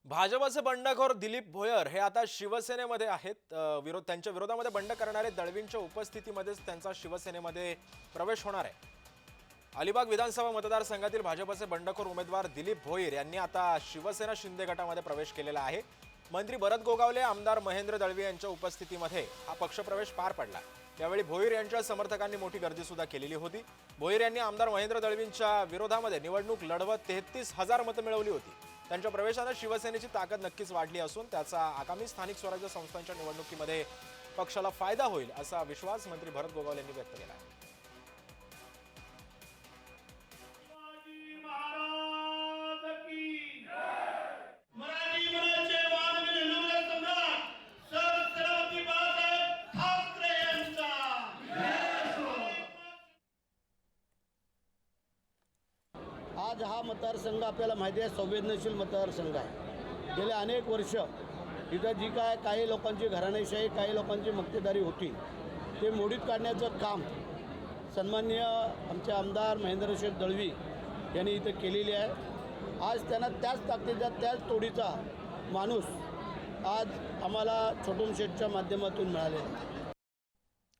भाजपचे बंडखोर दिलीप भोयर हे आता शिवसेनेमध्ये आहेत। त्यांच्या विरोधामध्ये बंड करणारे दळवींच्या उपस्थितीमध्येच त्यांचा शिवसेनेमध्ये प्रवेश होणार आहे। अलिबाग विधानसभा मतदारसंघातील भाजपचे बंडखोर उमेदवार दिलीप भोयर यांनी आता शिवसेना शिंदे गटामध्ये प्रवेश केलेला आहे। मंत्री भरत गोगावले, आमदार महेंद्र दळवी यांच्या उपस्थितीमध्ये हा पक्षप्रवेश पार पडला। यावेळी भोयर यांच्या समर्थकांनी मोठी गर्दी सुद्धा केलेली होती। भोयर यांनी आमदार महेंद्र दळवींच्या विरोधामध्ये निवडणूक लढवत 33,000 मतं मिळवली होती। त्यांच्या प्रवेशाने शिवसेनेची ताकद नक्कीच वाढली असून त्याचा आगामी स्थानिक स्वराज्य संस्थांच्या निवडणुकीमध्ये पक्षाला फायदा होईल असा विश्वास मंत्री भरत गोगावले यांनी व्यक्त केला आहे। आज हा मतदारसंघ आपल्याला माहिती आहे संवेदनशील मतदारसंघ आहे। गेले अनेक वर्ष इथं जी काही लोकांची घराणेशाही, काही लोकांची मक्तेदारी होती ते मोडीत काढण्याचं काम सन्माननीय आमचे आमदार महेंद्रशेठ दळवी यांनी इथं केलेली आहे। आज त्यांना त्याच ताकदीचा, त्याच तोडीचा माणूस आज आम्हाला छोटून शेठच्या माध्यमातून मिळालेला आहे।